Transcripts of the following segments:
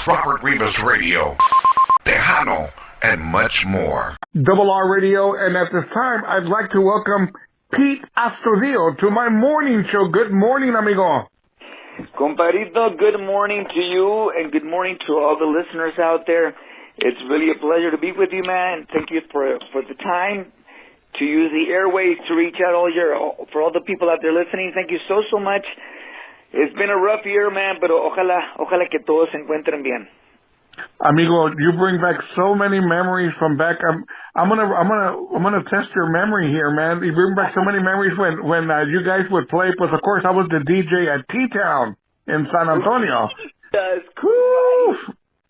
Robert Rivas Radio, Tejano, and much more. Double R Radio, and at this time, I'd like to welcome Pete Astudillo to my morning show. Good morning, amigo. Compadrito, good morning to you, and good morning to all the listeners out there. It's really a pleasure to be with you, man. Thank you for the time to use the airways to reach out for all the people out there listening. Thank you so much. It's been a rough year, man, pero ojalá que todos se encuentren bien. Amigo, you bring back so many memories from back. I'm gonna test your memory here, man. You bring back so many memories when you guys would play. But of course, I was the DJ at T-Town in San Antonio. That's cool.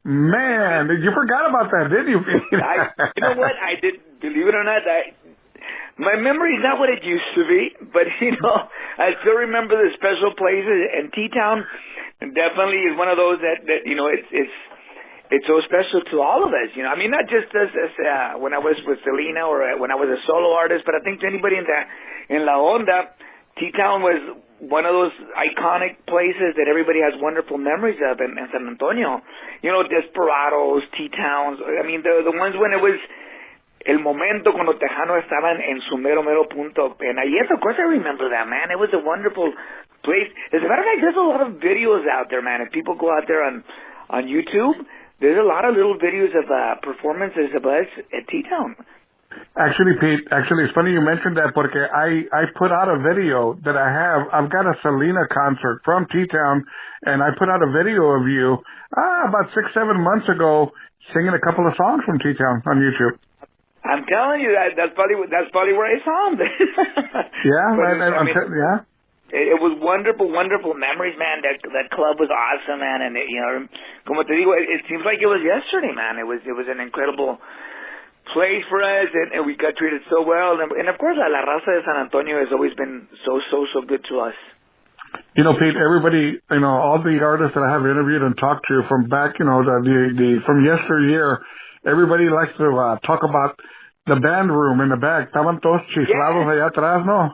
Man, you forgot about that, didn't you? You know what? I did. Believe it or not, my memory is not what it used to be, but, I still remember the special places, and T-Town definitely is one of those that it's so special to all of us, I mean, not just as when I was with Selena or when I was a solo artist, but I think to anybody in La Onda, T-Town was one of those iconic places that everybody has wonderful memories of in San Antonio. Desperados, T-Towns, I mean, the ones when it was el momento cuando Tejano estaban en su mero punto. And yes, of course I remember that, man. It was a wonderful place. As a matter of fact, there's a lot of videos out there, man. If people go out there on YouTube, there's a lot of little videos of performances of us at T-Town. Actually, Pete, it's funny you mentioned that porque I put out a video that I've got a Selena concert from T-Town, and I put out a video of you about 6-7 months ago singing a couple of songs from T-Town on YouTube. I'm telling you that's probably where I saw him. Yeah, yeah. It was wonderful memories, man. That club was awesome, man. And como te digo, it seems like it was yesterday, man. It was an incredible place for us, and we got treated so well. And of course, la raza de San Antonio has always been so good to us. Pete, everybody, all the artists that I have interviewed and talked to from back, from yesteryear, everybody likes to talk about the band room in the back. Estaban todos chiflados allá atrás, ¿no?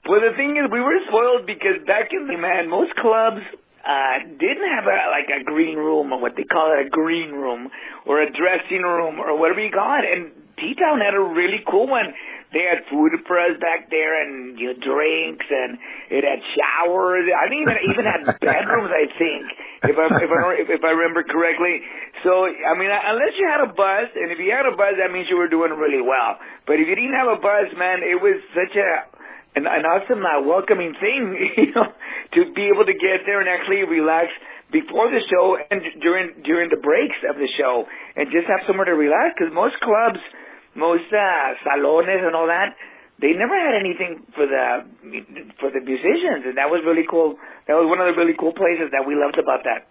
Well, the thing is, we were spoiled because back in the most clubs didn't have a green room, or what they call it, a green room, or a dressing room, or whatever you call it. And T-Town had a really cool one. They had food for us back there, and drinks, and it had showers. I think it even had bedrooms, I think, if I remember correctly. So, I mean, unless you had a buzz, and if you had a buzz, that means you were doing really well. But if you didn't have a buzz, man, it was such an awesome, welcoming thing, to be able to get there and actually relax before the show and during the breaks of the show, and just have somewhere to relax. Because most clubs, most salones and all that, they never had anything for the musicians, and that was really cool. That was one of the really cool places that we loved about that.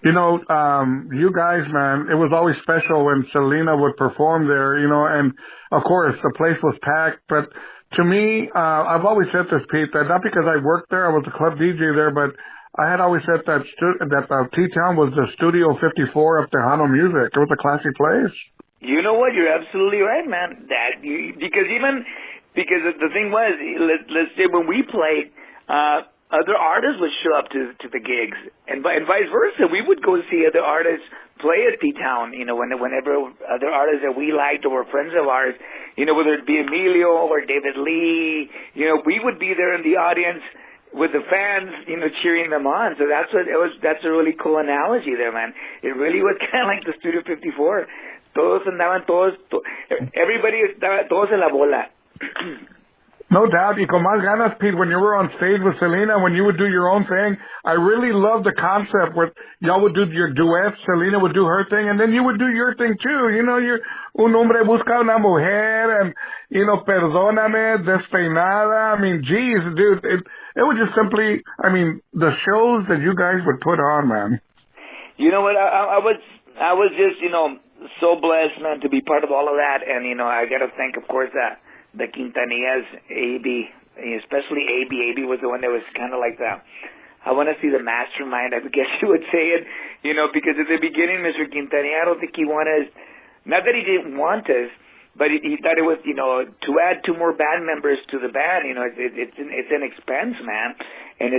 You guys, man, it was always special when Selena would perform there, and of course the place was packed. But to me, I've always said this, Pete, that not because I worked there, I was a club DJ there, but I had always said that T-Town was the Studio 54 of Tejano music. It was a classy place. You know what? You're absolutely right, man. Because the thing was, let's say when we played, other artists would show up to the gigs, and vice versa. We would go see other artists play at T-Town, whenever other artists that we liked or were friends of ours, whether it be Emilio or David Lee, we would be there in the audience with the fans, cheering them on. So that's a really cool analogy there, man. It really was kind of like the Studio 54. Todos en la bola. No doubt. Y con más ganas, Pete, when you were on stage with Selena, when you would do your own thing, I really loved the concept where y'all would do your duets, Selena would do her thing, and then you would do your thing too. You're un hombre busca una mujer, and, perdóname, despeinada. I mean, geez, dude, it was just simply, the shows that you guys would put on, man. You know what, I was just, so blessed, man, to be part of all of that, and, I got to thank, of course, the Quintanillas, AB, especially AB. AB was the one that was kind of like I want to see the mastermind, I guess you would say it, because at the beginning, Mr. Quintanilla, I don't think he wanted us, not that he didn't want us, but he thought it was, to add 2 more band members to the band, it's an expense, man, and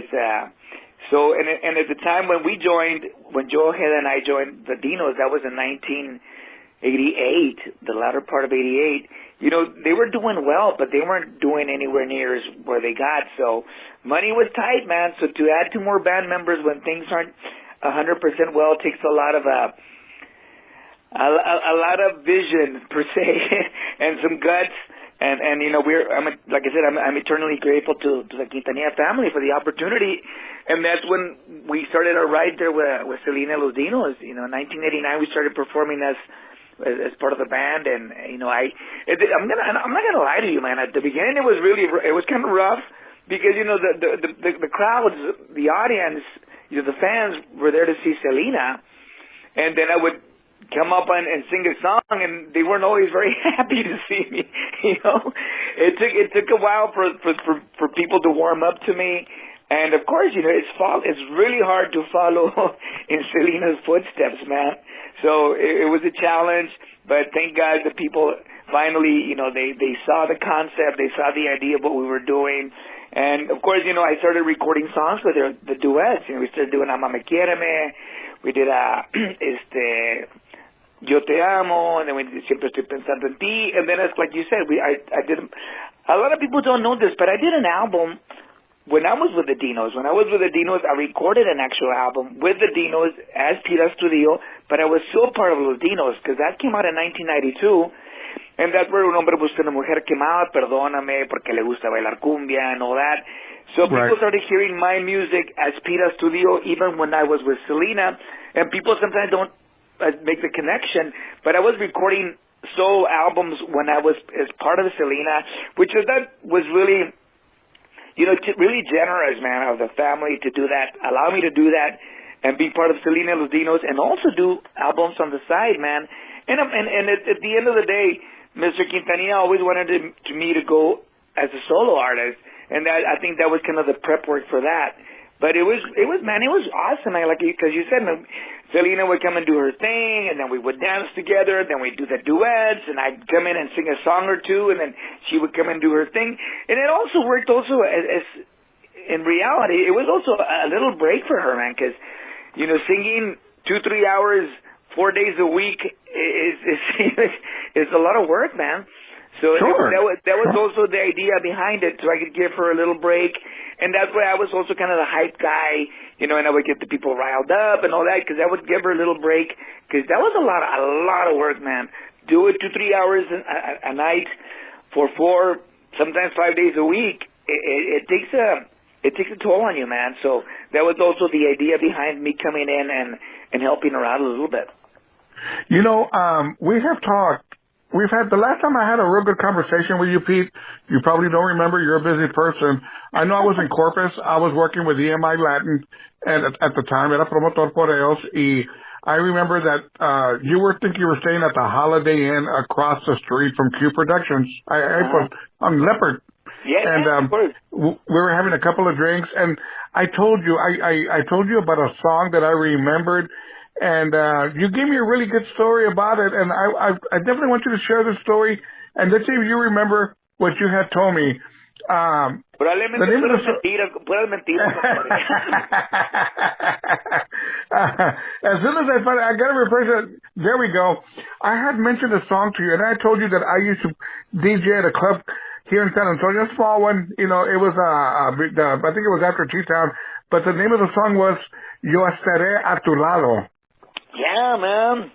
So, and at the time when Joe Ojeda and I joined the Dinos, that was in 1988, the latter part of 88, you know, they were doing well, but they weren't doing anywhere near as where they got. So money was tight, man. So to add 2 more band members when things aren't 100% well takes a lot of vision per se and some guts. And you know, like I said, I'm eternally grateful to the Quintanilla family for the opportunity. And that's when we started our ride there with Selena Los Dinos. You know, in 1989 we started performing as part of the band, and you know, I'm not gonna lie to you, man. At the beginning, it was kind of rough because you know the crowds, the audience, you know, the fans were there to see Selena, and then I would come up and sing a song, and they weren't always very happy to see me. You know, it took a while for people to warm up to me. And of course, you know, it's really hard to follow in Selena's footsteps, man. So it was a challenge, but thank God the people finally, you know, they saw the concept, they saw the idea of what we were doing. And of course, you know, I started recording songs with her, the duets. You know, we started doing Ama Me Quiéreme, we did Yo Te Amo, and then we did Siempre Estoy Pensando en Ti. And then, like you said, I did. A lot of people don't know this, but I did an album. When I was with the Dinos, I recorded an actual album with the Dinos as Peter Astudillo, but I was still part of Los Dinos because that came out in 1992, and that's where Un Hombre Busca Una Mujer came out, Perdóname, porque le gusta bailar cumbia and all that. So people started hearing my music as Peter Astudillo even when I was with Selena, and people sometimes don't make the connection, but I was recording solo albums when I was as part of Selena, which that was really... You know, really generous, man, of the family to do that, allow me to do that and be part of Selena Los Dinos and also do albums on the side, man. And at the end of the day, Mr. Quintanilla always wanted me to go as a solo artist, and I think that was kind of the prep work for that. But it was awesome. Because you said Selena would come and do her thing, and then we would dance together, then we'd do the duets, and I'd come in and sing a song or two, and then she would come and do her thing. And it also worked also as in reality, it was also a little break for her, man, because, you know, singing 2-3 hours, 4 days a week is a lot of work, man. So that was also the idea behind it, so I could give her a little break. And that's why I was also kind of the hype guy, you know, and I would get the people riled up and all that, because I would give her a little break, because that was a lot of work, man. Do it 2-3 hours a night for 4, sometimes 5 days a week. It takes a toll on you, man. So that was also the idea behind me coming in and helping her out a little bit. You know, we have talked. We've had, the last time I had a real good conversation with you, Pete, you probably don't remember, you're a busy person. I know I was in Corpus, I was working with EMI Latin, and at the time, era promotor por ellos, y I remember that, you were staying at the Holiday Inn across the street from Q Productions, on Leopard. Yeah, and, of course. we were having a couple of drinks, and I told you about a song that I remembered. And you gave me a really good story about it, and I definitely want you to share the story, and let's see if you remember what you had told me. Probablemente puedas mentir. As soon as I got to refresh it. There we go. I had mentioned a song to you, and I told you that I used to DJ at a club here in San Antonio, a small one. You know, it was I think it was after T-Town, but the name of the song was Yo Estaré a Tu Lado. Yeah, man.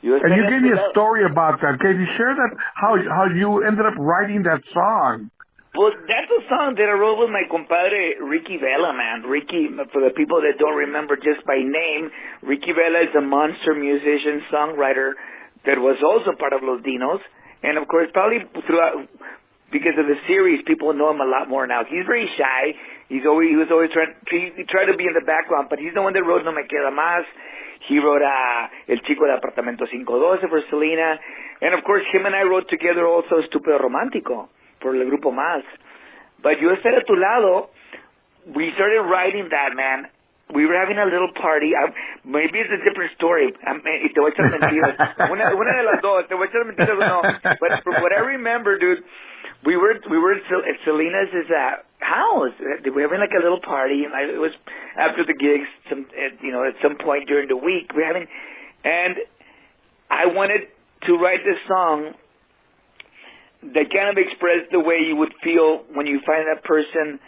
And you gave me a story about that. Can you share that, how you ended up writing that song? Well, that's a song that I wrote with my compadre, Ricky Vela, man. Ricky, for the people that don't remember just by name, Ricky Vela is a monster musician, songwriter that was also part of Los Dinos. And, of course, probably because of the series, people know him a lot more now. He's very shy. He was always trying to be in the background, but he's the one that wrote No Me Queda Más. He wrote El Chico de Apartamento 512 for Selena. And, of course, him and I wrote together also Estúpido Romántico for El Grupo Más. But Yo Estaré a Tu Lado, we started writing that, man. We were having a little party. Maybe it's a different story. Te voy a echar mentiras. Una de las dos. Te voy a echar mentiras o no. But from what I remember, dude, we were at Selena's house. We were having like a little party, and it was after the gigs, at some point during the week. And I wanted to write this song that kind of expressed the way you would feel when you find that person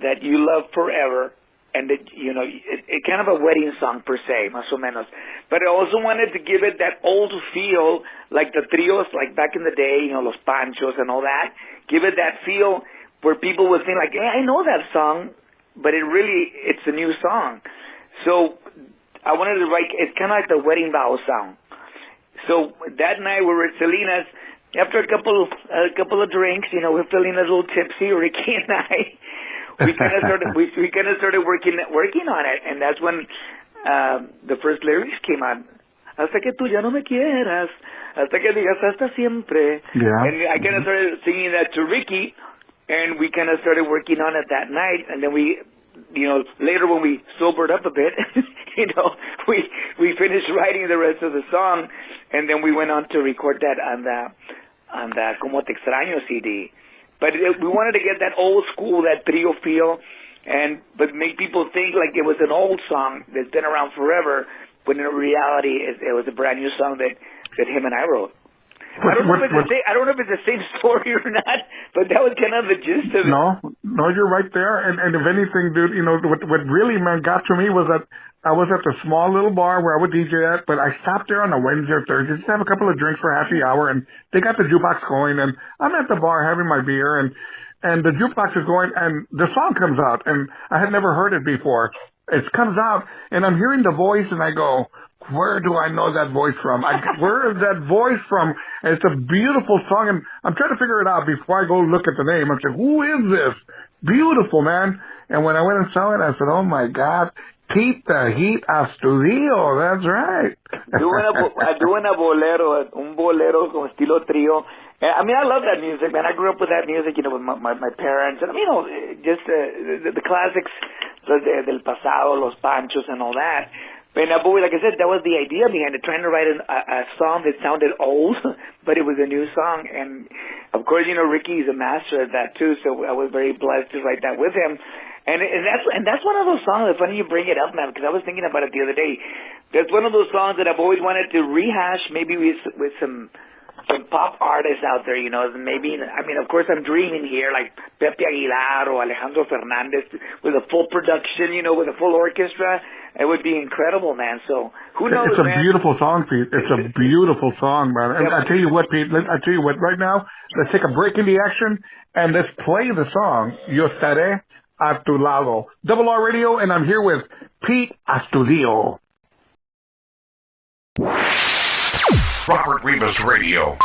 that you love forever, and that, it kind of a wedding song per se, más o menos. But I also wanted to give it that old feel, like the trios, like back in the day, Los Panchos and all that. Give it that feel where people would think like, hey, I know that song, but it's a new song. So I wanted to write, it's kind of like the wedding vow song. So that night we were at Selena's. After a couple of drinks, we're feeling a little tipsy, Ricky and I. We kind of started working on it, and that's when the first lyrics came out. Hasta que tú ya no me quieras, hasta que digas hasta siempre. Yeah. And I kind of started singing that to Ricky, and we kind of started working on it that night. And then we, later when we sobered up a bit, we finished writing the rest of the song, and then we went on to record that on the Como Te Extraño CD. But we wanted to get that old school, that trio feel, but make people think like it was an old song that's been around forever, when in reality it was a brand new song that him and I wrote. I don't know if it's the same story or not, but that was kind of the gist of it. No, you're right there. And if anything, dude, what really, man, got to me was that I was at the small little bar where I would DJ at, but I stopped there on a Wednesday or Thursday just to have a couple of drinks for half the hour, and they got the jukebox going, and I'm at the bar having my beer, and the jukebox is going, and the song comes out, and I had never heard it before. It comes out, and I'm hearing the voice, and I go, where do I know that voice from? Where is that voice from? And it's a beautiful song, and I'm trying to figure it out before I go look at the name. I'm saying, who is this? Beautiful, man. And when I went and saw it, I said, oh, my God, Pete the Heat Astudillo. That's right. Doing a bolero, un bolero con estilo trio. I mean, I love that music, man. I grew up with that music, with my parents. And, just the classics del pasado, Los Panchos and all that. And like I said, that was the idea behind it, trying to write a song that sounded old, but it was a new song. And, of course, Ricky's a master at that, too, so I was very blessed to write that with him. And that's one of those songs, it's funny you bring it up, man, because I was thinking about it the other day. That's one of those songs that I've always wanted to rehash, maybe with some pop artists out there, maybe, of course I'm dreaming here, like Pepe Aguilar or Alejandro Fernandez with a full production, with a full orchestra. It would be incredible, man. So who knows, It's a beautiful song, Pete. It's a beautiful song, man. And I tell you what, Pete, right now, let's take a break in the action and let's play the song, Yo Estaré a Tu Lado. Double R Radio, and I'm here with Pete Astudillo. Robert Rivas Radio,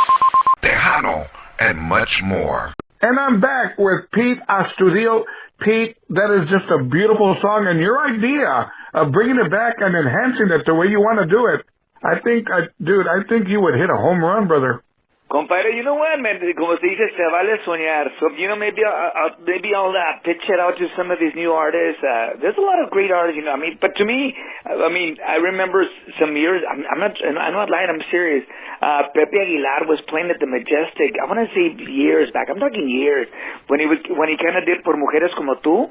Tejano, and much more. And I'm back with Pete Astudillo. Pete, that is just a beautiful song, and your idea of bringing it back and enhancing it the way you want to do it, I think you would hit a home run, brother. Compadre, you know what, man? Como se dice, se vale soñar. So, maybe I'll pitch it out to some of these new artists. There's a lot of great artists, but to me, I remember some years, I'm not lying, I'm serious. Pepe Aguilar was playing at the Majestic, I want to say years back, I'm talking years, when he kind of did Por Mujeres Como Tú.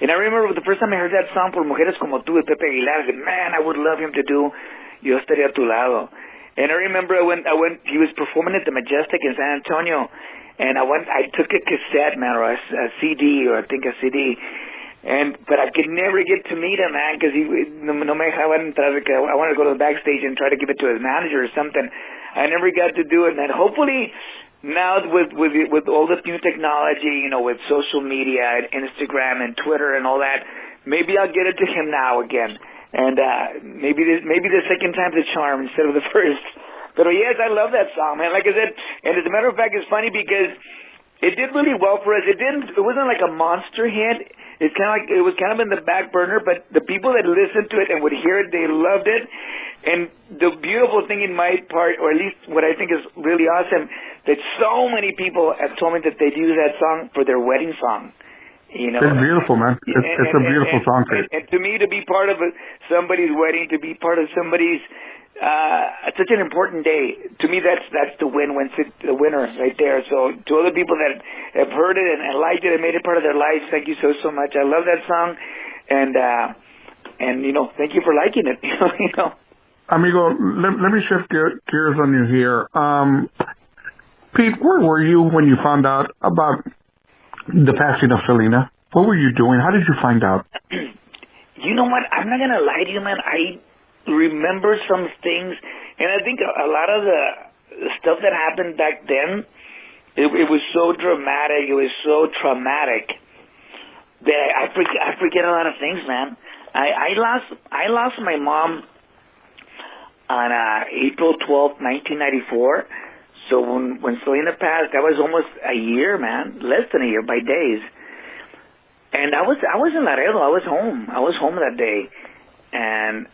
And I remember the first time I heard that song, Por Mujeres Como Tú, with Pepe Aguilar, I said, man, I would love him to do Yo Estaré a Tu Lado. And I remember I went, he was performing at the Majestic in San Antonio, and I took a cassette, man, or a CD, or I think a CD, but I could never get to meet him, man, because no me dejaban entrar, I wanted to go to the backstage and try to give it to his manager or something. I never got to do it, man. Hopefully, now with all this new technology, with social media and Instagram and Twitter and all that, maybe I'll get it to him now again. And maybe the second time's a charm instead of the first. But yes, I love that song, man. Like I said, and as a matter of fact, it's funny because it did really well for us. It wasn't like a monster hit. It was kind of in the back burner, but the people that listened to it and would hear it, they loved it. And the beautiful thing in my part, or at least what I think is really awesome, that so many people have told me that they'd use that song for their wedding song. It's beautiful, man. It's a beautiful song. And to me, to be part of somebody's wedding, to be part of somebody's it's such an important day. To me, that's the the winner right there. So to other people that have heard it and liked it and made it part of their lives, thank you so much. I love that song, and thank you for liking it. Amigo, let me shift gears on you here. Pete, where were you when you found out about the passing of Selena? What were you doing? How did you find out? You know what? I'm not going to lie to you, man. I remember some things, and I think a lot of the stuff that happened back then, it was so dramatic, it was so traumatic that I forget a lot of things, man. I lost my mom on April 12th, 1994. So when Selena passed, that was almost a year, man, less than a year by days. And I was in Laredo. I was home that day, and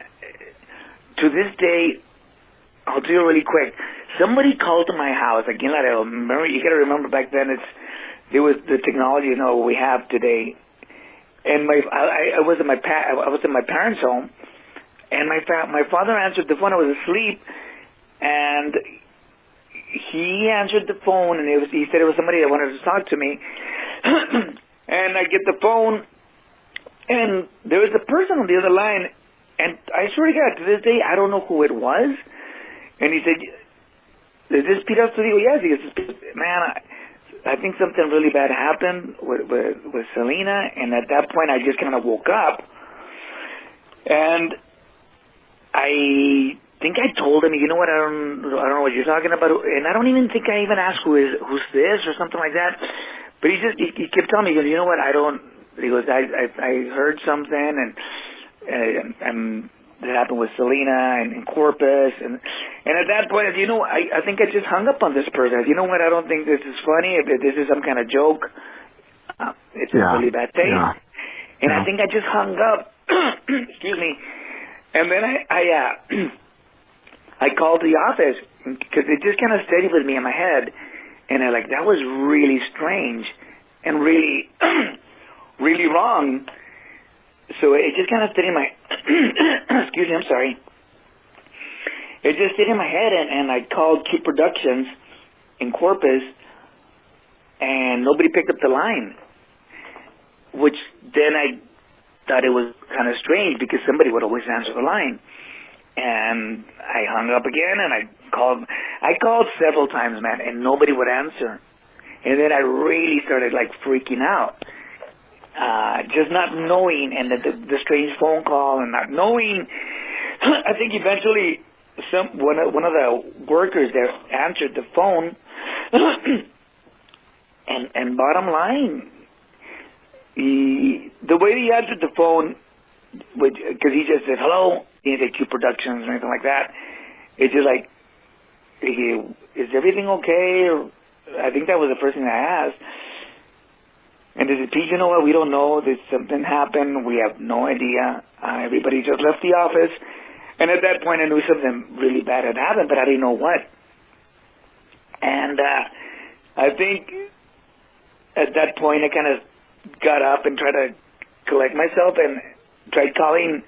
to this day, I'll tell you really quick. Somebody called to my house, like in Laredo. Remember, you got to remember back then it was the technology we have today. And I was in my parents' home, and my father answered the phone. I was asleep, and he answered the phone, and he said it was somebody that wanted to talk to me. And I get the phone, and there was a person on the other line, and I swear to God, to this day, I don't know who it was. And he said, "Is this Pete Astudillo?" Yes. He goes, "Man, I think something really bad happened with Selena." And at that point, I just kind of woke up, and I think I told him, "You know what? I don't know what you're talking about," and I don't even think I even asked who's this or something like that. But he kept telling me, he goes, "You know what? He goes, I heard something, and that happened with Selena and Corpus, and at that point, I think I just hung up on this person. You know what? I don't think this is funny. If this is some kind of joke, it's a really bad thing." Yeah. And I think I just hung up. Excuse me. And then I called the office because it just kind of stayed with me in my head. And that was really strange and really, really wrong. So it just kind of stayed in my, excuse me, I'm sorry. It just stayed in my head, and I called Key Productions in Corpus, and nobody picked up the line, which then I thought it was kind of strange because somebody would always answer the line. And I hung up again, and I called several times, man, and nobody would answer. And then I really started freaking out, just not knowing, and the strange phone call, and not knowing. I think eventually one of the workers there answered the phone, and bottom line, the way he answered the phone, because he just said hello. He didn't say Q Productions or anything like that. It's just is everything okay? Or, I think that was the first thing I asked. And they said, "Pete, you know what? We don't know. There's something happened. We have no idea. Everybody just left the office." And at that point, I knew something really bad had happened, but I didn't know what. And I think at that point, I kind of got up and tried to collect myself and tried calling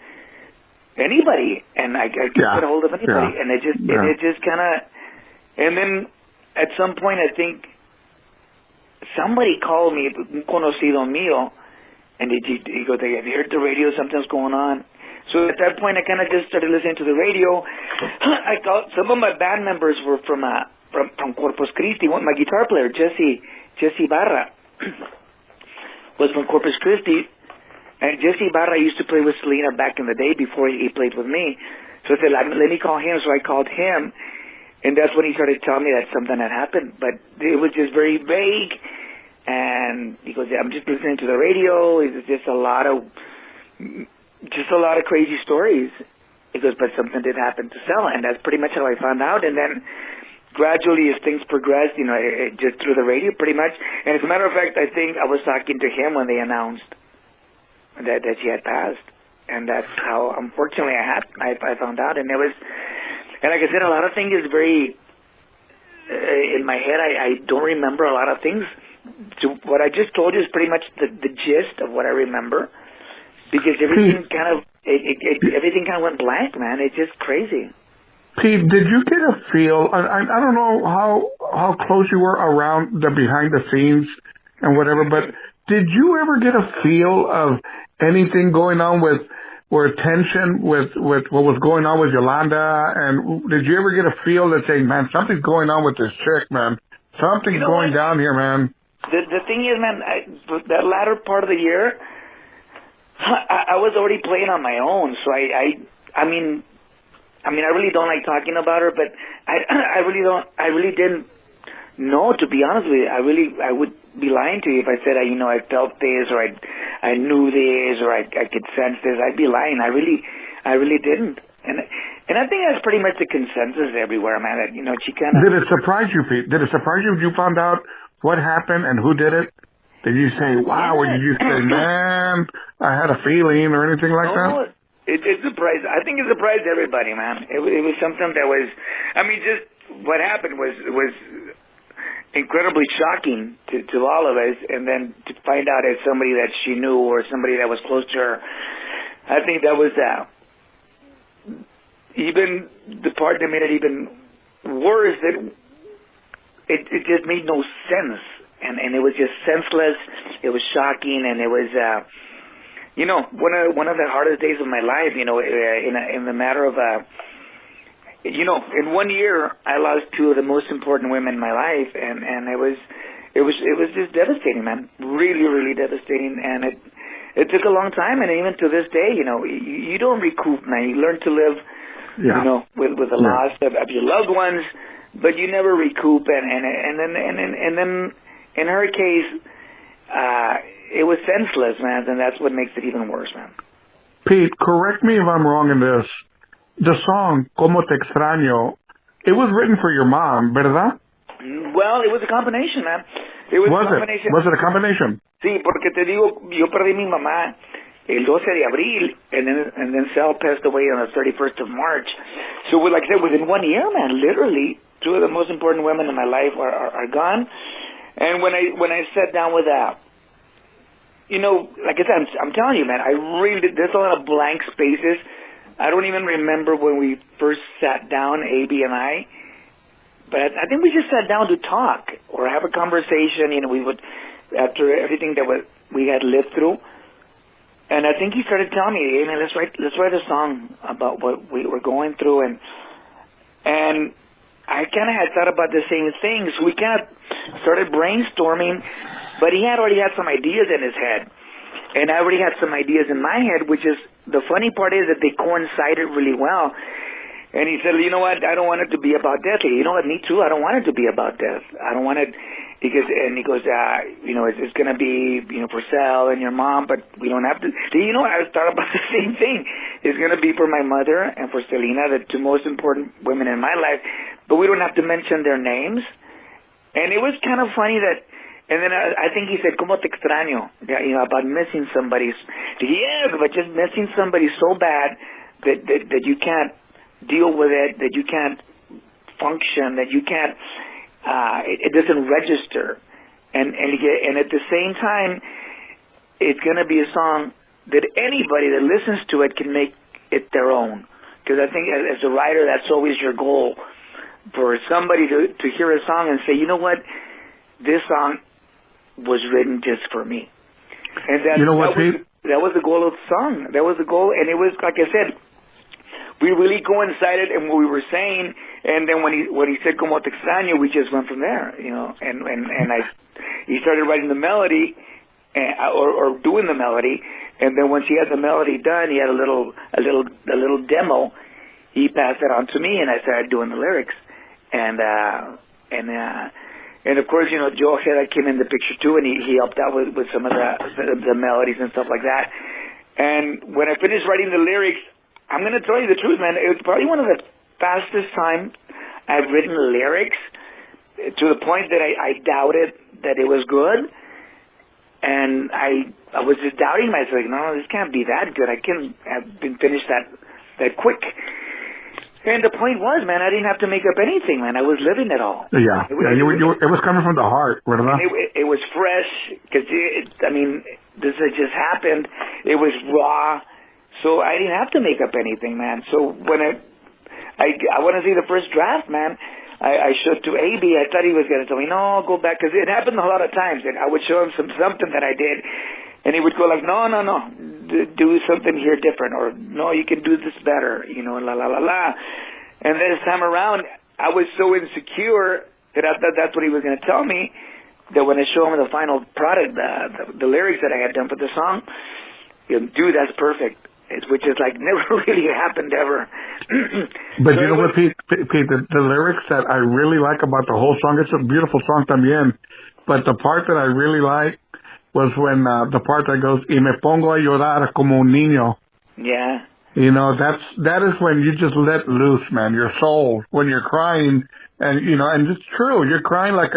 anybody, and I couldn't get a hold of anybody, and it just kind of, and then at some point I think somebody called me, un conocido mío, and he goes, "Have you heard the radio? Something's going on." So at that point I kind of just started listening to the radio. I called, some of my band members were from Corpus Christi. My guitar player, Jesse Barra, was from Corpus Christi. And Jesse Barra used to play with Selena back in the day before he played with me. So I said, let me call him. So I called him, and that's when he started telling me that something had happened. But it was just very vague. And he goes, "I'm just listening to the radio. It's just a lot of crazy stories." He goes, "But something did happen to Sela," and that's pretty much how I found out. And then gradually, as things progressed, just through the radio, pretty much. And as a matter of fact, I think I was talking to him when they announced that she had passed, and that's how, unfortunately, I found out. And and like I said, a lot of things is very in my head. I don't remember a lot of things. So what I just told you is pretty much the gist of what I remember, because everything kind of everything kind of went blank, man. It's just crazy. Pete, did you get a feel? I don't know how close you were around the behind the scenes and whatever, but did you ever get a feel of anything going on with or tension with what was going on with Yolanda? And did you ever get a feel that saying, man, something's going on with this chick, man? Something's going down here, man. The thing is, man, that latter part of the year, I was already playing on my own, so I mean, I really don't like talking about her, but I really didn't know, to be honest with you. I would be lying to you if I said, I felt this, or I knew this, or I could sense this. I'd be lying. I really didn't. And I think that's pretty much the consensus everywhere, man, that, she kind of... Did it surprise you, Pete? Did it surprise you when you found out what happened and who did it? Did you say, wow, or did you say, man, I had a feeling, or anything like that? It surprised. I think it surprised everybody, man. It was something that was, just what happened was incredibly shocking to all of us, and then to find out as somebody that she knew or somebody that was close to her, I think that was even the part that made it even worse, that it just made no sense, and it was just senseless. It was shocking, and it was one of the hardest days of my life, in the matter of in 1 year I lost two of the most important women in my life, and it was just devastating, man. Really, really devastating. And it took a long time, and even to this day, you don't recoup, man. You learn to live with the loss of your loved ones, but you never recoup. And then in her case, it was senseless, man, and that's what makes it even worse, man. Pete, correct me if I'm wrong in this. The song, Como Te Extraño, it was written for your mom, ¿verdad? Well, it was a combination, man. It was a combination. Was it a combination? Sí, porque te digo, yo perdí mi mamá el 12 de abril, and then Sal passed away on the 31st of March. So, like I said, within 1 year, man, literally, two of the most important women in my life are gone. And when I sat down with that, like I said, I'm telling you, man, there's a lot of blank spaces. I don't even remember when we first sat down, AB and I, but I think we just sat down to talk or have a conversation. We would, after everything that we had lived through, and I think he started telling me, hey, man, let's write a song about what we were going through, and I kind of had thought about the same thing, so we kind of started brainstorming, but he had already had some ideas in his head, and I already had some ideas in my head, which is, the funny part is that they coincided really well. And he said, you know what, I don't want it to be about death. You know what, me too, I don't want it to be about death. I don't want it, he goes, it's going to be, for Sal and your mom, but we don't have to. I thought about the same thing. It's going to be for my mother and for Selena, the two most important women in my life, but we don't have to mention their names. And it was kind of funny that, and then I think he said, "Como te extraño," about missing somebody. Yeah, but just missing somebody so bad that you can't deal with it, that you can't function, that you can't. It doesn't register, and at the same time, it's going to be a song that anybody that listens to it can make it their own. Because I think as a writer, that's always your goal, for somebody to hear a song and say, you know what, this song was written just for me. And that was the goal of the song. That was the goal, and it was, like I said, we really coincided in what we were saying, and then when he said "Como te extraño," we just went from there, and he started writing the melody, or doing the melody, and then once he had the melody done, he had a little demo. He passed it on to me, and I started doing the lyrics, and of course, Joe Ojeda came in the picture too, and he helped out with some of the melodies and stuff like that. And when I finished writing the lyrics, I'm going to tell you the truth, man. It was probably one of the fastest times I've written lyrics, to the point that I doubted that it was good. And I was just doubting myself. No, this can't be that good. I can't have been finished that quick. And the point was, man, I didn't have to make up anything, man. I was living it all. Yeah, it was coming from the heart, ¿verdad? It was fresh, because, this had just happened. It was raw, so I didn't have to make up anything, man. So when I want to see the first draft, man. I showed to AB. I thought he was going to tell me, no, go back, because it happened a lot of times. And I would show him something that I did, and he would go like, no, do something here different, or no, you can do this better, la la la la. And this time around, I was so insecure that I thought that's what he was going to tell me, that when I show him the final product, the lyrics that I had done for the song, dude, that's perfect. Which is like never really happened ever. But so you know what, Pete, the lyrics that I really like about the whole song, it's a beautiful song también, but the part that I really like was when the part that goes, y me pongo a llorar como un niño. Yeah. That is when you just let loose, man, your soul, when you're crying, and and it's true, you're crying like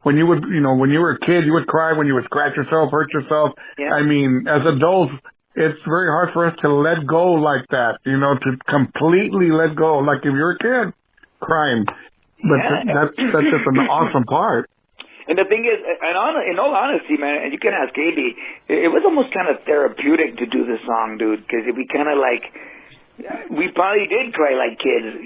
when you would, when you were a kid, you would cry when you would scratch yourself, hurt yourself. Yeah. I mean, as adults, it's very hard for us to let go like that, to completely let go, like if you're a kid crying. But that's just an awesome part. And the thing is, in all honesty, man, and you can ask AB, it was almost kind of therapeutic to do this song, dude, because we kind of we probably did cry like kids,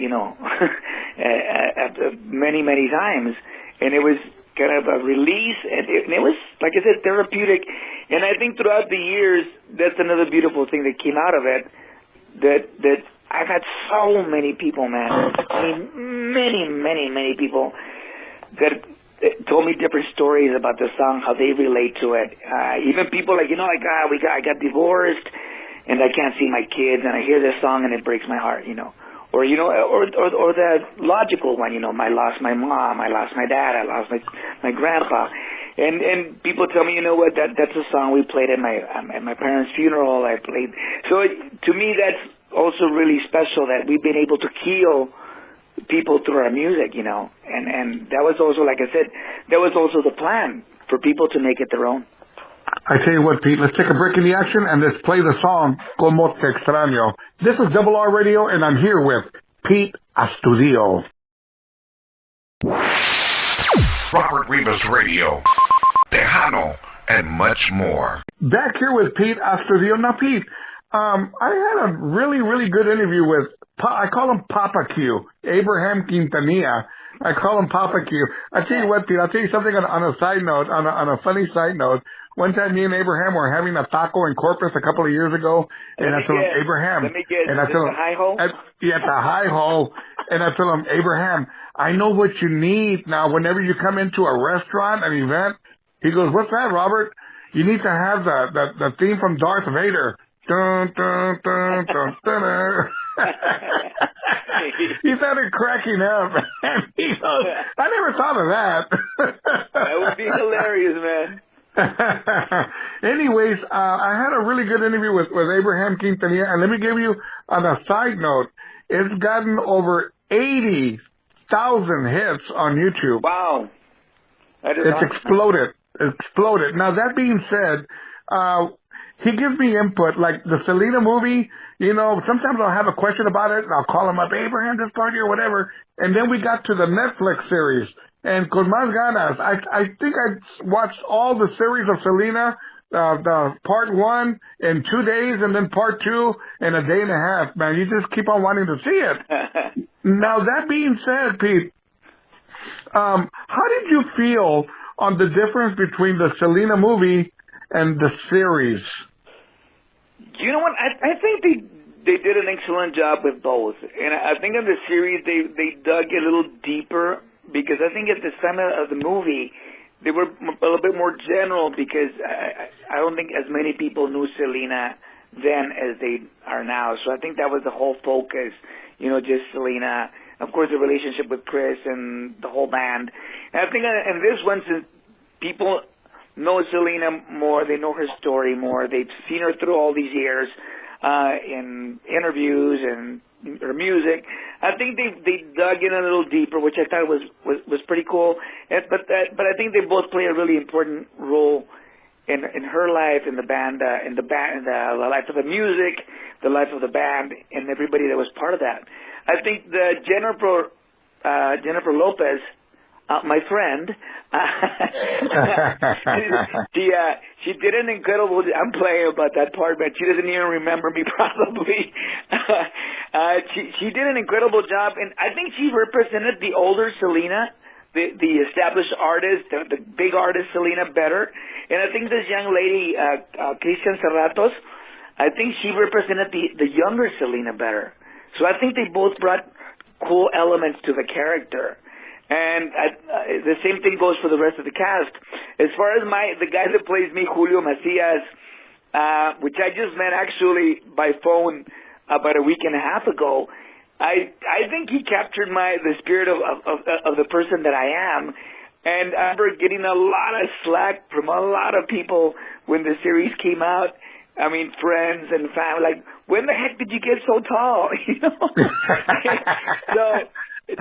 after many, many times. And it was kind of a release, and it was, like I said, therapeutic. And I think throughout the years, that's another beautiful thing that came out of it, that I've had so many people, man, I mean, many people that told me different stories about the song, how they relate to it. Even people like, I got divorced, and I can't see my kids, and I hear this song, and it breaks my heart, Or or the logical one, I lost my mom, I lost my dad, I lost my grandpa, and people tell me, that's a song we played at my parents' funeral. I played. So to me, that's also really special that we've been able to heal people through our music, and that was also, like I said, that was also the plan for people to make it their own. I tell you what, Pete, let's take a break in the action and let's play the song Como Te Extraño. This is Double R Radio, and I'm here with Pete Astudillo. Robert Rivas Radio, Tejano, and much more. Back here with Pete Astudillo. Now, Pete, I had a really, really good interview with, I call him Papa Q, Abraham Quintanilla. I call him Papa Q. I tell you what, Pete, I'll tell you something on a side note, on a funny side note. One time, me and Abraham were having a taco in Corpus a couple of years ago, and I told him, Abraham, and I told him, it's a high hole, and I told him, Abraham, I know what you need now. Whenever you come into a restaurant, an event, he goes, what's that, Robert? You need to have the theme from Darth Vader. Dun, dun, dun, dun, dun, dun. He started cracking up, and he goes, I never thought of that. That would be hilarious, man. Anyways, I had a really good interview with Abraham Quintanilla, and let me give you, on a side note, it's gotten over 80,000 hits on YouTube. Wow. That is awesome. Exploded. Now, that being said, he gives me input, like the Selena movie, sometimes I'll have a question about it, and I'll call him up, Abraham, this party or whatever, and then we got to the Netflix series. And con más ganas, I think I watched all the series of Selena, the part 1 in 2 days, and then part 2 in a day and a half. Man, you just keep on wanting to see it. Now, that being said, Pete, how did you feel on the difference between the Selena movie and the series? You know what? I think they did an excellent job with both. And I think in the series they dug a little deeper, because I think at the time of the movie, they were a little bit more general, because I don't think as many people knew Selena then as they are now. So I think that was the whole focus, just Selena. Of course, the relationship with Chris and the whole band. And I think in this one, since people know Selena more, they know her story more, they've seen her through all these years in interviews and her music, I think they dug in a little deeper, which I thought was pretty cool. But I think they both play a really important role in her life, in the band, in the life of the music, the life of the band, and everybody that was part of that. I think the Jennifer Lopez, my friend, she did an incredible. I'm playing about that part, but she doesn't even remember me probably. She did an incredible job, and I think she represented the older Selena, the established artist, the big artist Selena better. And I think this young lady, Christian Serratos, I think she represented the younger Selena better. So I think they both brought cool elements to the character. And the same thing goes for the rest of the cast. As far as the guy that plays me, Julio Macias, which I just met actually by phone about a week and a half ago, I think he captured the spirit of the person that I am. And I remember getting a lot of slack from a lot of people when the series came out. I mean, friends and family, like, when the heck did you get so tall? You know? So,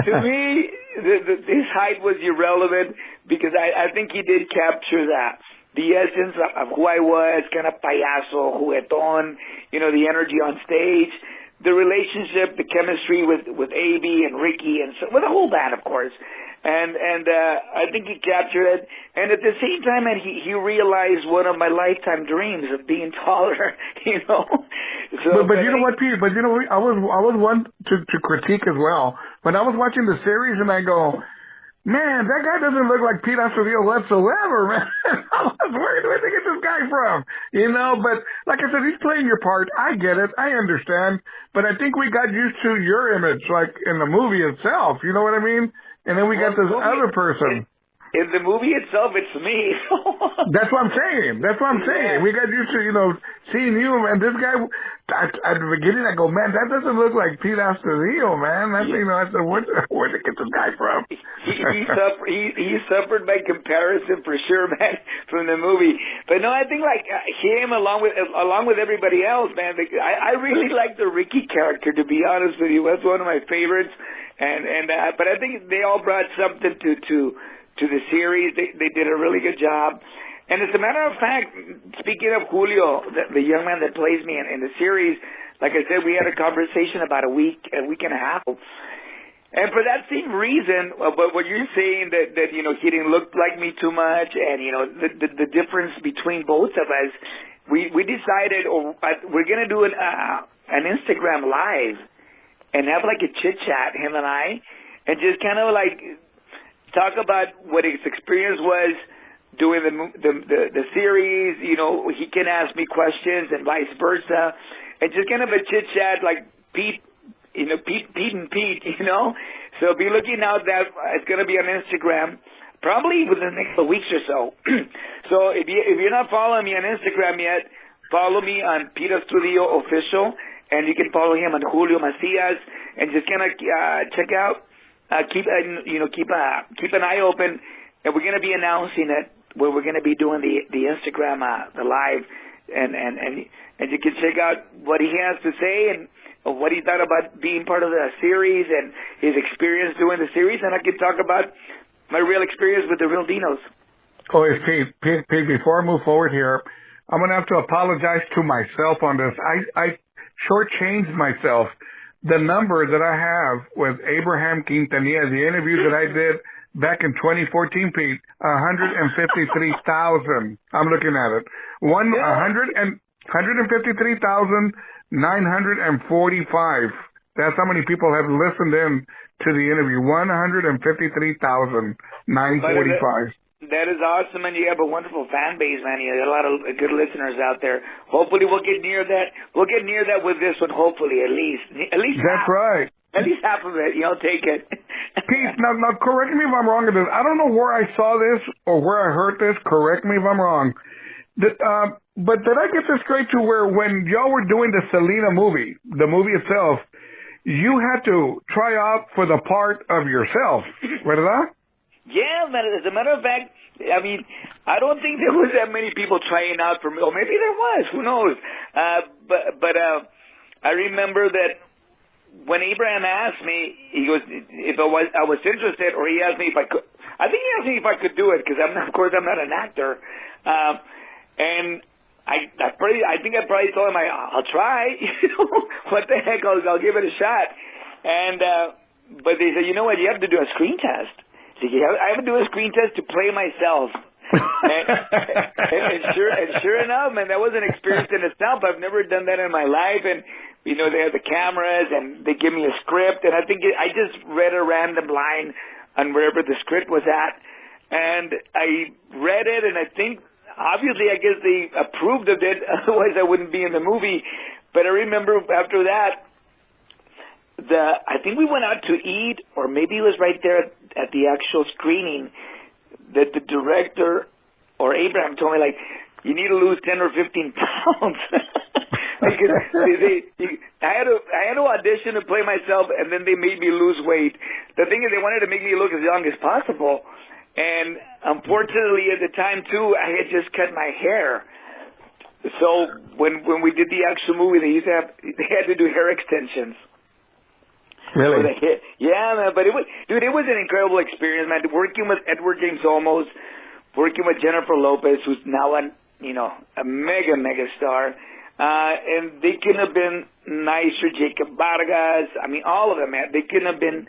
to me, his height was irrelevant because I think he did capture that. The essence of who I was, kind of payaso, juguetón, you know, the energy on stage, the relationship, the chemistry with A.B. and Ricky, and so, with the whole band, of course. And I think he captured it. And at the same time, he realized one of my lifetime dreams of being taller, you know. So, but you know what, Pete? But you know, I was one to critique as well. When I was watching the series, and I go, man, that guy doesn't look like Pete Astudillo whatsoever, man. I was where do I get this guy from? You know, but like I said, he's playing your part. I get it. I understand. But I think we got used to your image, like in the movie itself. You know what I mean? And then we got this other person. In the movie itself, it's me. That's what I'm saying. That's what I'm saying. Yeah. We got used to, you know, seeing you, and this guy, at the beginning, I go, man, that doesn't look like Pete Astudillo, man. That's, you know, I said, where'd they get this guy from? He suffered by comparison for sure, man, from the movie. But no, I think like him along with everybody else, man. I really like the Ricky character, to be honest with you. That's one of my favorites. But I think they all brought something to the series. They did a really good job. And as a matter of fact, speaking of Julio, the young man that plays me in the series, like I said, we had a conversation about a week and a half. And for that same reason, what you're saying that you know, he didn't look like me too much, and you know, the difference between both of us, we decided we're gonna do an Instagram live and have like a chit chat, him and I, and just kind of like talk about what his experience was doing the series. You know, he can ask me questions and vice versa, and just kind of a chit chat like Pete. You know, Pete and Pete, you know. So be looking out that it's going to be on Instagram, probably within the next couple weeks or so. So if you're not following me on Instagram yet, follow me on Pete Astudillo Official, and you can follow him on Julio Macias, and just kind of check out, keep an eye open, and we're going to be announcing it where we're going to be doing the Instagram the live, and you can check out what he has to say and what he thought about being part of the series and his experience doing the series, and I can talk about my real experience with the Real Dinos. Oh, it's Pete, before I move forward here, I'm going to have to apologize to myself on this. I shortchanged myself. The number that I have with Abraham Quintanilla, the interview that I did back in 2014, Pete, 153,000. I'm looking at it. 153,945. That's how many people have listened in to the interview. 153,945. That is awesome, and you have a wonderful fan base, man. You have a lot of good listeners out there. Hopefully, we'll get near that. We'll get near that with this one. Hopefully, at least. That's right. At least half of it. You know, take it. Pete, now correct me if I'm wrong. I don't know where I saw this or where I heard this. Correct me if I'm wrong. But did I get this straight to where when y'all were doing the Selena movie, the movie itself, you had to try out for the part of yourself, ¿verdad? Yeah, man. As a matter of fact, I mean, I don't think there was that many people trying out for me. Or maybe there was. Who knows? But I remember that when Abraham asked me, he goes, if I was interested, or he asked me if I could. I think he asked me if I could do it because, of course, I'm not an actor. And I think I probably told him I'll try. You know, what the heck? I'll give it a shot. And but they said, you know what? You have to do a screen test. I have to do a screen test to play myself. and sure enough, man, that was an experience in itself. I've never done that in my life. And, they have the cameras, and they give me a script. And I think I just read a random line on wherever the script was at. And I read it, and I think, obviously, I guess they approved of it. Otherwise, I wouldn't be in the movie. But I remember after that, I think we went out to eat, or maybe it was right there at the actual screening, that the director or Abraham told me, like, you need to lose 10 or 15 pounds. Because I had to audition to play myself, and then they made me lose weight. The thing is, they wanted to make me look as young as possible. And unfortunately, at the time, too, I had just cut my hair. So when we did the actual movie, they had to do hair extensions. Really? Yeah, man. But it was an incredible experience, man. Working with Edward James Olmos, working with Jennifer Lopez, who's now a mega star. And they couldn't have been nicer. Jacob Vargas, all of them, man. They couldn't have been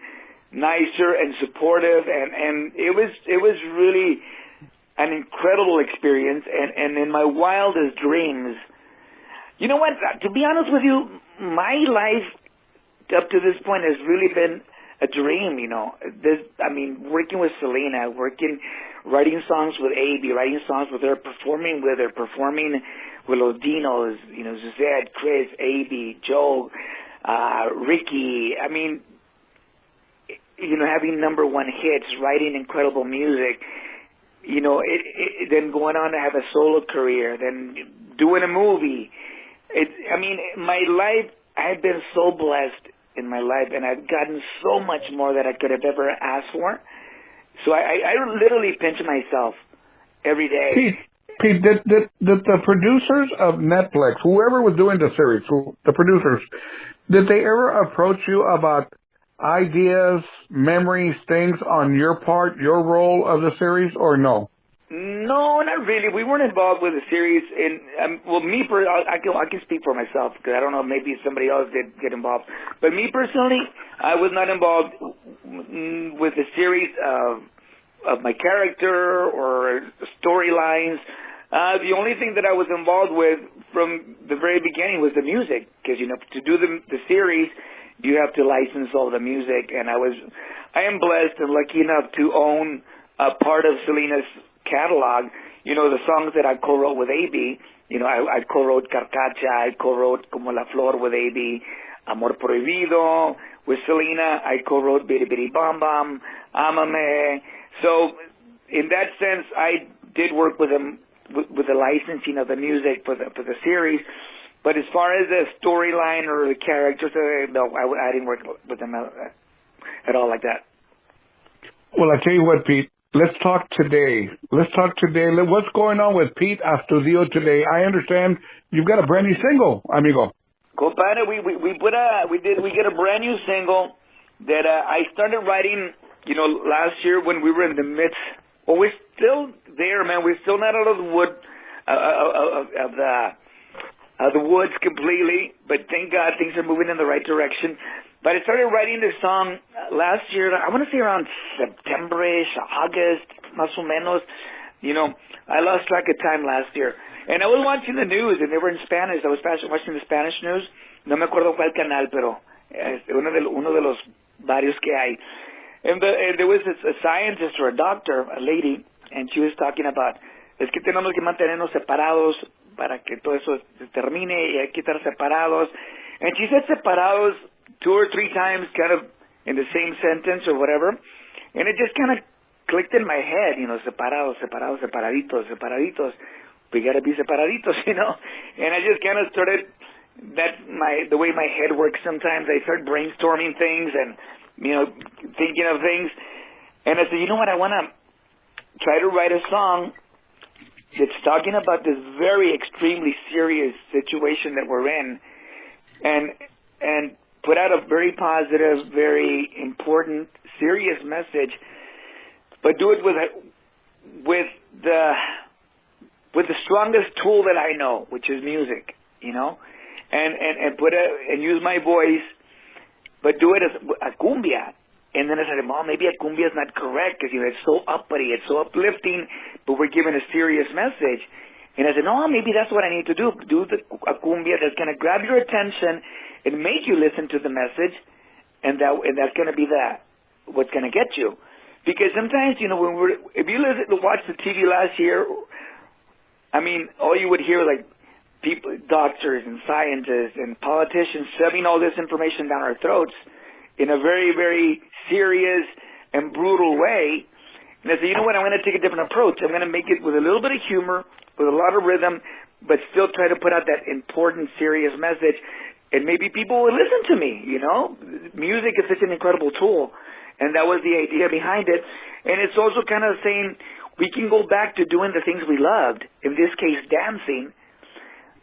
nicer and supportive, and it was really an incredible experience. And in my wildest dreams, you know what? To be honest with you, my life up to this point has really been a dream. Working with Selena, writing songs with A.B., writing songs with her, performing with Los Dinos, Suzette, Chris, A.B., Joe, Ricky. Having number one hits, writing incredible music, then going on to have a solo career, then doing a movie. My life, I've been so blessed in my life, and I've gotten so much more that I could have ever asked for. So I literally pinch myself every day. Pete, did the producers of Netflix, whoever was doing the series, the producers, did they ever approach you about ideas, memories, things on your part, your role of the series, or no? No, not really. We weren't involved with the series. I can speak for myself, because I don't know, maybe somebody else did get involved. But me personally, I was not involved with the series of my character or storylines. The only thing that I was involved with from the very beginning was the music, because to do the series, you have to license all the music, and I am blessed and lucky enough to own a part of Selena's catalog. The songs that I co-wrote with A.B., I co-wrote Carcacha, I co-wrote Como la Flor with A.B., Amor Prohibido with Selena, I co-wrote Biri Biri Bam Bam, Amame. So in that sense, I did work with them with the licensing of the music for the series. But as far as the storyline or the characters, no, I didn't work with them at all like that. Well, I tell you what, Pete. Let's talk today. What's going on with Pete Astudillo today? I understand you've got a brand new single, amigo. Compadre, we get a brand new single that I started writing, last year when we were in the midst. Well, we're still there, man. We're still not out of the wood of the woods completely, but thank God things are moving in the right direction. But I started writing this song last year, I want to say around September-ish, August, más o menos. I lost track of time last year. And I was watching the news, and they were in Spanish. I was watching the Spanish news. No me acuerdo cuál canal, pero uno de los varios que hay. And there was a scientist or a doctor, a lady, and she was talking about, es que tenemos que mantenernos separados para que todo eso se termine, y hay que estar separados. And she said separados 2 or 3 times, kind of in the same sentence or whatever. And it just kind of clicked in my head, separados, separaditos. We got to be separaditos, And I just kind of started, the way my head works sometimes, I start brainstorming things and, thinking of things. And I said, you know what, I want to try to write a song that's talking about this very extremely serious situation that we're in, and put out a very positive, very important, serious message, but do it with the strongest tool that I know, which is music, and use my voice, but do it as a cumbia, And then I said, well, maybe a cumbia is not correct because, it's so uppity, it's so uplifting, but we're giving a serious message. And I said, no, maybe that's what I need to do. Do a cumbia that's going to grab your attention and make you listen to the message, and that's going to be what's going to get you. Because sometimes, if you watch the TV last year, I mean, all you would hear like people, doctors and scientists and politicians shoving all this information down our throats in a very, very serious and brutal way. And I said, you know what, I'm going to take a different approach. I'm going to make it with a little bit of humor, with a lot of rhythm, but still try to put out that important, serious message. And maybe people will listen to me, Music is such an incredible tool. And that was the idea behind it. And it's also kind of saying we can go back to doing the things we loved, in this case, dancing.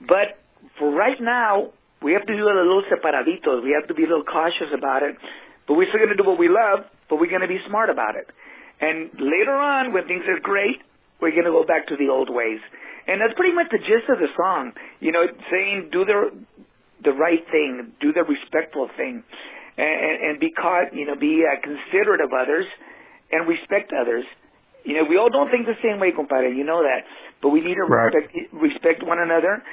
But for right now, we have to do it a little separaditos. We have to be a little cautious about it. But we're still going to do what we love, but we're going to be smart about it. And later on, when things are great, we're going to go back to the old ways. And that's pretty much the gist of the song. Saying do the right thing, do the respectful thing, and be considerate of others and respect others. We all don't think the same way, compadre. You know that. But we need to respect one another.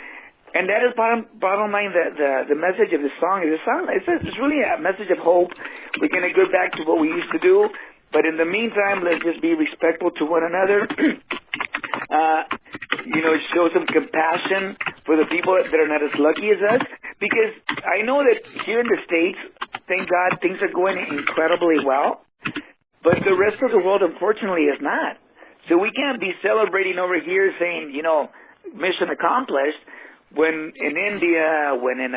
And that is bottom line. The message of the song is it's really a message of hope. We're going to go back to what we used to do, but in the meantime, let's just be respectful to one another. Show some compassion for the people that are not as lucky as us. Because I know that here in the States, thank God, things are going incredibly well. But the rest of the world, unfortunately, is not. So we can't be celebrating over here saying, mission accomplished, when in India, when in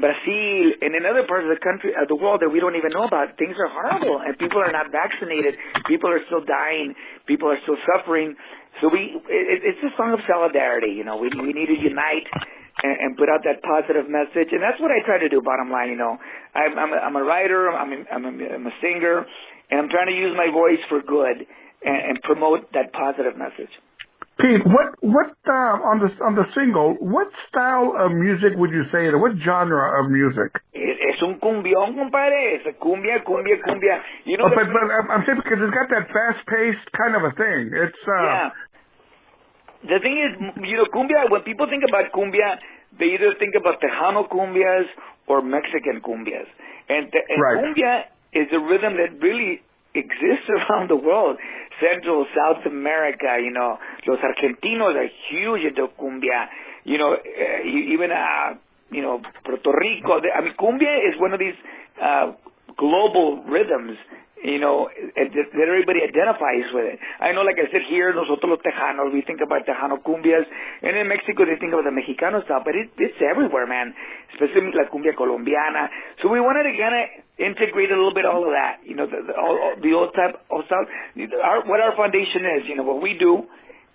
Brazil, and in other parts of the world that we don't even know about, things are horrible, and people are not vaccinated. People are still dying. People are still suffering. So it's a song of solidarity. We need to unite and put out that positive message, and that's what I try to do. Bottom line, I'm a writer, I'm a singer, and I'm trying to use my voice for good and promote that positive message. Pete, what on the single, what style of music would you say? What genre of music? Es un cumbión, compadre. It's a cumbia. But I'm saying because it's got that fast-paced kind of a thing. It's yeah. The thing is, cumbia. When people think about cumbia, they either think about Tejano cumbias or Mexican cumbias, and cumbia is a rhythm that really exists around the world. Central, South America, los argentinos are huge into cumbia, even, Puerto Rico. Cumbia is one of these global rhythms, that everybody identifies with it. I know, like I said, here, nosotros los Tejanos, we think about Tejano cumbias, and in Mexico they think about the Mexicano style, but it's everywhere, man, especially la cumbia colombiana. So we wanted to kind of integrate a little bit all of that, the old style, what our foundation is, what we do,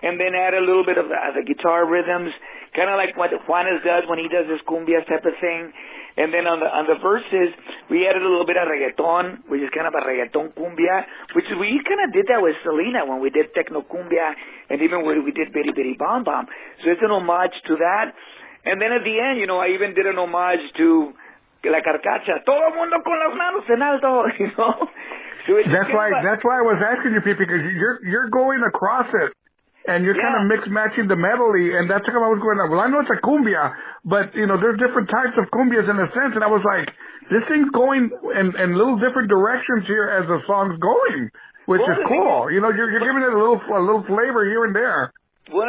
and then add a little bit of the guitar rhythms, kind of like what Juanes does when he does his cumbias type of thing. And then on the verses, we added a little bit of reggaeton, which is kind of a reggaeton cumbia, which we kind of did that with Selena when we did techno cumbia, and even when we did Bidi Bidi Bom Bom. So it's an homage to that. And then at the end, I even did an homage to La Carcacha. Todo el mundo con las manos en alto, So that's why I was asking you, Pete, because you're going across it. And you're kind of mix-matching the melody, and that's how I was going, well, I know it's a cumbia, but, there's different types of cumbias in a sense, and I was like, this thing's going in little different directions here as the song's going, which is cool. You're giving it a little flavor here and there. Well,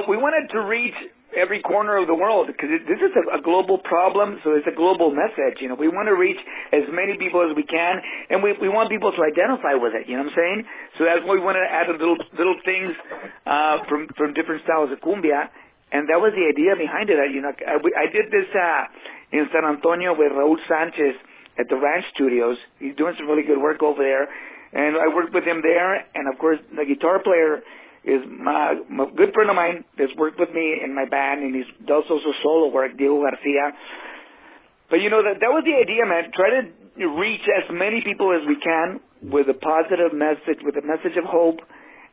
we wanted to reach every corner of the world, because this is a global problem, so it's a global message. We want to reach as many people as we can, and we want people to identify with it, you know what I'm saying? So that's why we wanted to add little things from different styles of cumbia, and that was the idea behind it. I did this in San Antonio with Raul Sanchez at the Ranch Studios. He's doing some really good work over there, and I worked with him there, and of course the guitar player is my good friend of mine that's worked with me in my band, and he does also solo work, Diego Garcia. But, that was the idea, man. Try to reach as many people as we can with a positive message, with a message of hope.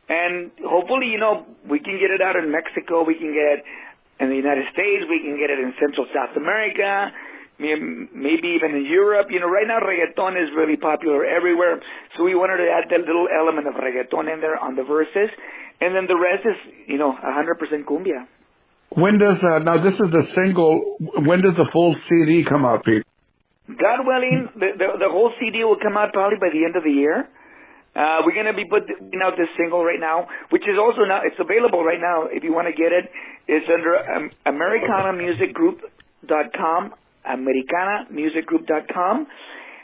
And hopefully, we can get it out in Mexico. We can get it in the United States. We can get it in Central South America. maybe even in Europe. Right now reggaeton is really popular everywhere, so we wanted to add that little element of reggaeton in there on the verses, and then the rest is 100% cumbia. When does now this is the single? When does the full CD come out, Pete? God willing, the whole CD will come out probably by the end of the year. We're going to be putting out this single right now, which is also now, it's available right now if you want to get it. It's under AmericanaMusicGroup.com, AmericanaMusicGroup.com.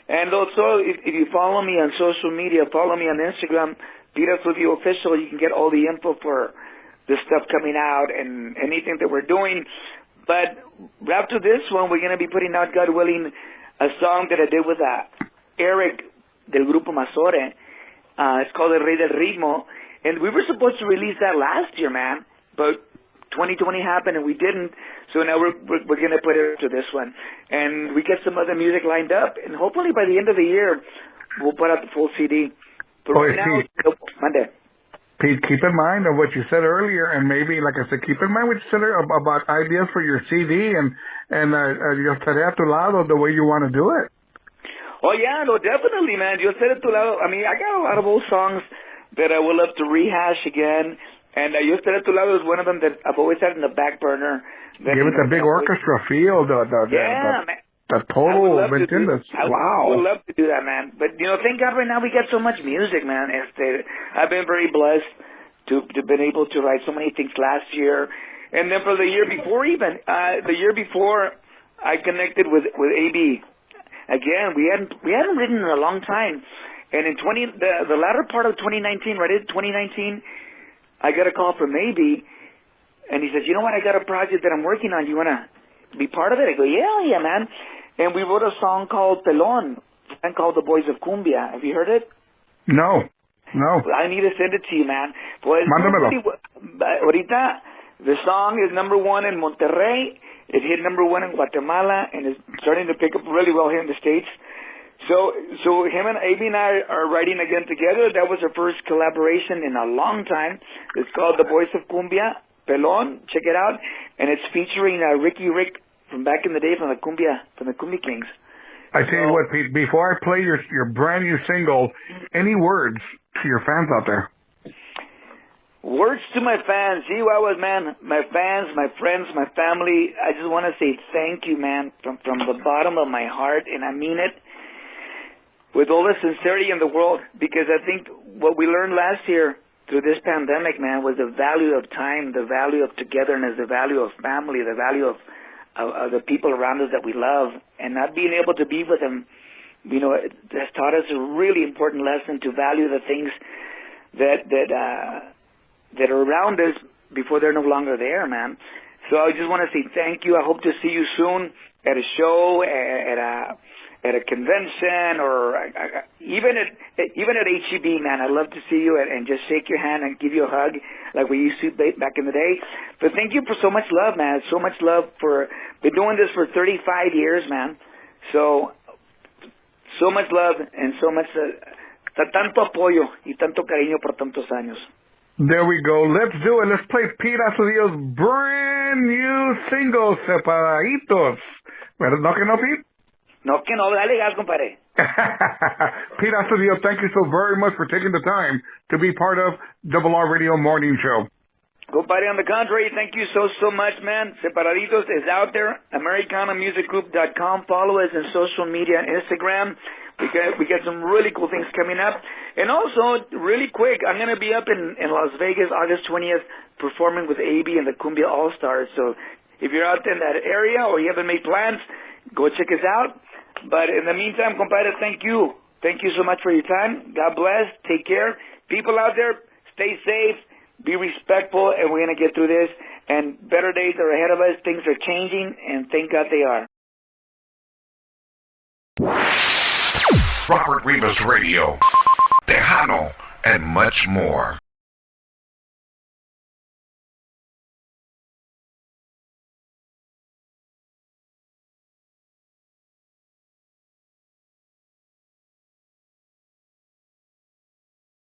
And also, if you follow me on social media, follow me on Instagram, Pete Astudillo Official, you can get all the info for the stuff coming out and anything that we're doing. But after this one, we're going to be putting out, God willing, a song that I did with Eric del Grupo Mazore. It's called El Rey del Ritmo, and we were supposed to release that last year, man, but 2020 happened and we didn't, so now we're going to put it to this one, and we get some other music lined up, and hopefully by the end of the year, we'll put out the full CD. But right now, Monday. Pete, keep in mind of what you said earlier, and maybe, like I said, keep in mind what you said about ideas for your CD and your tarea a tu lado, the way you want to do it. Oh, yeah, no, definitely, man. Yo Estaré a Tu Lado. I mean, I got a lot of old songs that I would love to rehash again. And Yo Estaré a Tu Lado is one of them that I've always had in the back burner. Give it the big orchestra feel, the total, ¿me entiendes? Wow. I would love to do that, man. But, thank God right now we got so much music, man. I've been very blessed to been able to write so many things last year. And then for the year before even, I connected with AB. Again, we hadn't written in a long time, and in the latter part of 2019, right in 2019, I got a call from AB, and he says, "You know what? I got a project that I'm working on. You wanna be part of it?" I go, "Yeah, man." And we wrote a song called Pelón, and called The Boys of Cumbia. Have you heard it? No. I need to send it to you, man. Pues, mándamelo. Ahorita, the song is #1 in Monterrey. It hit #1 in Guatemala, and it's starting to pick up really well here in the States. So him and AB and I are writing again together. That was our first collaboration in a long time. It's called The Voice of Cumbia, Pelón. Check it out. And it's featuring Ricky Rick from back in the day from the Cumbia Kings. I tell you what, Pete, before I play your brand new single, any words to your fans out there? Words to my fans. See who I was, man. My fans, my friends, my family. I just want to say thank you, man, from the bottom of my heart, and I mean it with all the sincerity in the world, because I think what we learned last year through this pandemic, man, was the value of time, the value of togetherness, the value of family, the value of the people around us that we love, and not being able to be with them, it has taught us a really important lesson to value the things that are around us before they're no longer there, man. So I just want to say thank you. I hope to see you soon at a show, at a convention, or even at HEB, man. I'd love to see you and just shake your hand and give you a hug like we used to back in the day. But thank you for so much love, man. So much love for been doing this for 35 years, man. So much love and so much tanto apoyo y tanto cariño por tantos años. There we go. Let's do it. Let's play Pete Astudillo's brand new single, Separaditos. ¿No que no, Pete? No que no. Dale gas, compadre. Pete Astudillo, thank you so very much for taking the time to be part of Double R Radio Morning Show. Compadre, on the contrary, thank you so much, man. Separaditos is out there. AmericanaMusicGroup.com. Follow us on social media and Instagram. We got some really cool things coming up. And also, really quick, I'm going to be up in Las Vegas August 20th performing with AB and the Cumbia All-Stars. So if you're out in that area or you haven't made plans, go check us out. But in the meantime, compadre, thank you. Thank you so much for your time. God bless. Take care. People out there, stay safe. Be respectful, and we're going to get through this. And better days are ahead of us. Things are changing, and thank God they are. Robert Rivas Radio, Tejano, and much more.